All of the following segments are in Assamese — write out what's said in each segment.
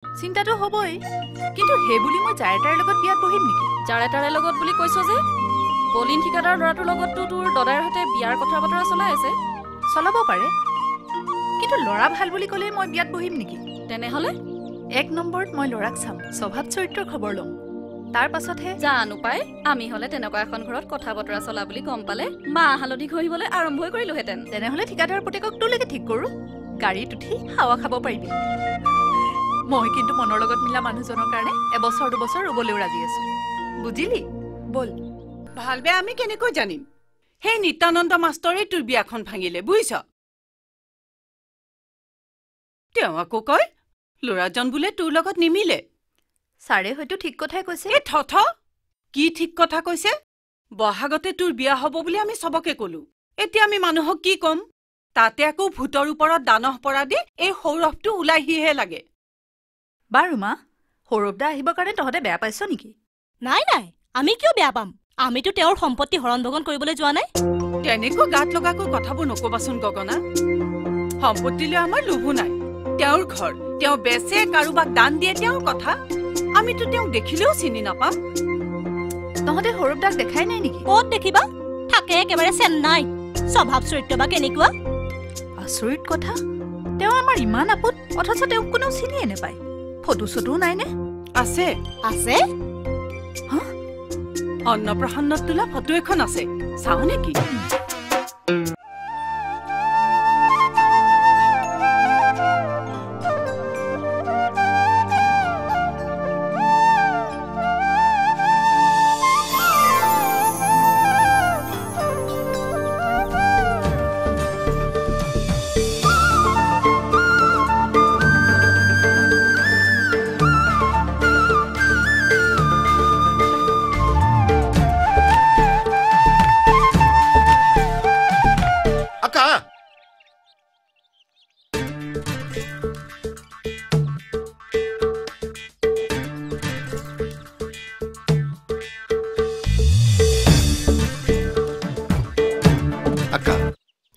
চিন্তাটো হ'বই কিন্তু হে বুলি মই যাৰ তাৰ লগত বিয়াত বহিম নেকি যাৰে তাৰে লগত বুলি কৈছ যে বলিন ঠিকাদাৰ ল'ৰাটোৰ লগততো তোৰ দদাইৰ হাতে বিয়াৰ কথা বতৰা চলাই আছে চলাব পাৰে কিন্তু ল'ৰা ভাল বুলি ক'লে মই বিয়াত বহিম নেকি তেনেহ'লে এক নম্বৰত মই ল'ৰাক চাম স্বভাৱ চৰিত্ৰৰ খবৰ ল'ম তাৰ পাছতহে জানো পাই আমি হ'লে তেনেকুৱা এখন ঘৰত কথা বতৰা চলা বুলি গম পালে মা হালধি ঘঁহিবলৈ আৰম্ভই কৰিলোহেঁতেন তেনেহ'লে ঠিকাদাৰ পুতেকক তোলৈকে ঠিক কৰোঁ গাড়ীত উঠি হাৱা খাব পাৰিবি মই কিন্তু মনৰ লগত মিলা মানুহজনৰ কাৰণে এবছৰ দুবছৰ ৰ'বলৈও ৰাজি আছো বুজিলি বল ভাল বেয়া আমি কেনেকৈ জানিম সেই নিত্যানন্দ মাষ্টৰে তোৰ বিয়াখন ভাঙিলে বুজিছ তেওঁ আকৌ কয় ল'ৰাজন বোলে তোৰ লগত নিমিলে ছাৰে হয়তো ঠিক কথাই কৈছে এই থথ কি ঠিক কথা কৈছে বহাগতে তোৰ বিয়া হ'ব বুলি আমি চবকে ক'লো এতিয়া আমি মানুহক কি ক'ম তাতে আকৌ ভূতৰ ওপৰত দানহ পৰা দি এই সৌৰভটো ওলাইহিহে লাগে বাৰু মা সৌৰভদা আহিবৰ কাৰণে তহঁতে বেয়া পাইছ নেকি নাই নাই আমি কিয় বেয়া পাম আমিতো তেওঁৰ সম্পত্তি হৰণ ভগন কৰিবলৈ যোৱা নাই তেনেকৈ গাত লগাকৈ কথাবোৰ নকবাচোন গগনা সম্পত্তিলৈ আমাৰ লোভো নাই তেওঁৰ ঘৰ তেওঁ বেচে কাৰোবাক দান দিয়ে তেওঁৰ কথা আমিতো তেওঁক দেখিলেও চিনি নাপাম তহঁতে সৌৰভদাক দেখাই নাই নেকি ক'ত দেখিবা থাকে একেবাৰে চেন্নাই স্বভাৱ চৰিত্ৰ বা কেনেকুৱা আচৰিত কথা তেওঁ আমাৰ ইমান আপদ অথচ তেওঁক কোনেও চিনিয়ে নাপায় ফটো চটোও নাইনে আছে আছে অন্নপ্ৰসন্নত তোলা ফটো এখন আছে চাও নেকি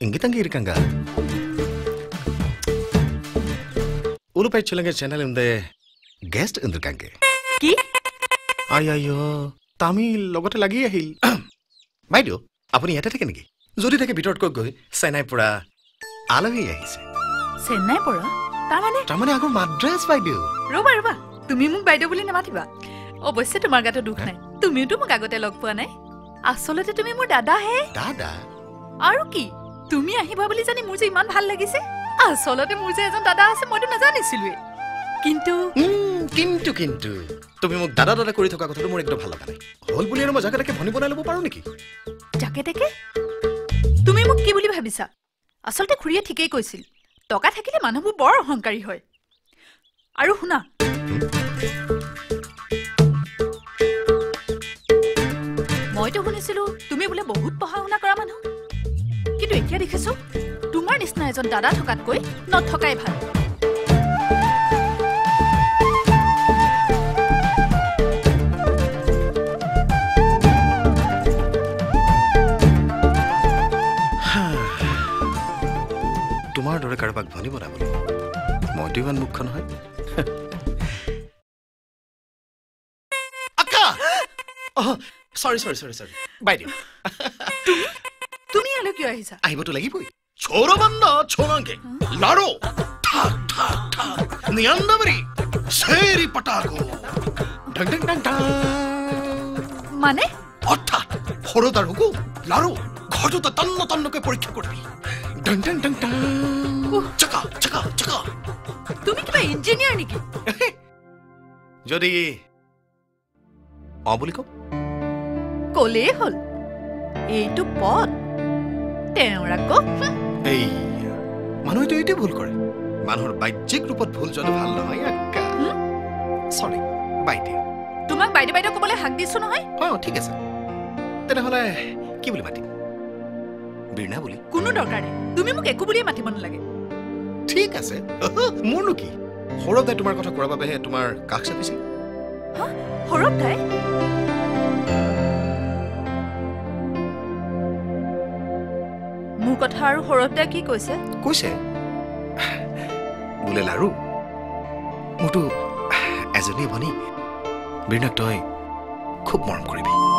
இங்கதாங்க இருக்காங்க உலுப்பை சேனல் இந்த கெஸ்ட் இருந்திருக்காங்க কি আইয়ো তামিল লগতে লাগি আহিল বাইদেউ আপুনি ইয়াতে থাকে নেকি যদি থাকে ভিতৰত কৈ গৈ চেন্নাইৰ পৰা আলহী আহিছে চেন্নাইৰ পৰা তাৰমানে আকৌ মাদ্ৰাজ বাইদেউ ৰবা তুমি মোক বাইদেউ বুলি নামাতিবা অৱশ্যে তোমাৰ গাতে দুখ নাই তুমিওতো মোক আগতে লগ পোৱা নাই আচলতে তুমি মোৰ দাদা হে দাদা আৰু কি তুমি আহিবা বুলি জানি মোৰ যে ইমান ভাল লাগিছে আচলতে মোৰ যে এজন দাদা আছে মইতো নাজানিছিলোৱে কিন্তু তুমি মোক দাদা কৰি থকা কথাটো মোৰ একদম ভাল লগা নাই হল বুলি মই জাকে তাকে ভনি বনাই ল'ব পাৰো নেকি জাকে তাকে তুমি মোক কি বুলি ভাবিছা আচলতে খুৰীয়ে ঠিকেই কৈছিল টকা থাকিলে মানুহবোৰ বৰ অহংকাৰী হয় আৰু শুনা মইতো শুনিছিলো তুমি বোলে বহুত পঢ়া শুনা কৰা মানুহ কিন্তু এতিয়া দেখিছো তোমাৰ নিচিনা এজন দাদা থকাতকৈ নথকাই ভাল তোমাৰ দৰে কাৰোবাক ভনি বনাবলৈ মইতো ইমান মুখ্য নহয় আকা সৰি বাইদেউ তুমি ইয়ালৈ কিয় আহিছা আহিবতো লাগিবই ছোৰবন্ধ ছোনাঙ্গে লাড়ো ঠাক ঠাক ঠাক নিয়ন্দবরি সেরি পটাকো ঢং ঢং ঢং ঢং মানে অর্থাৎ হরদারুকু লাড়ো ঘটুতা তন্ন তন্নকে পরীক্ষা করবি ঢং ঢং ঢং ঢং চাকা চাকা চাকা তুমি কিবা ইঞ্জিনিয়াৰ নেকি যদি অবলিক কলে হল এইটো পথ তেওঁৰ আকৌ এই মানুহে এইটো ভুল কৰে মানুহৰ বাহ্যিক ৰূপত ভুল যোৱাটো ভাল নহয় আক্কা সৰি বাইদেউ তোমাক বাইদেউ ক'বলৈ হাক দিছো নহয় ঠিক আছে তেনেহ'লে কি বুলি মাতিম বীণা বুলি কোনো দৰকাৰ নাই তুমি মোক একো বুলিয়ে মাতিব নালাগে ঠিক আছে মোৰনো কি সৌৰভদাই তোমাৰ কথা কোৱাৰ বাবেহে তোমাৰ কাষ চাপিছিল সৌৰভদাই মোৰ কথা আৰু সৌৰভদাই কি কৈছে বোলে লাৰু মোৰতো এজনী ভনী বীৰনাক তই খুব মৰম কৰিবি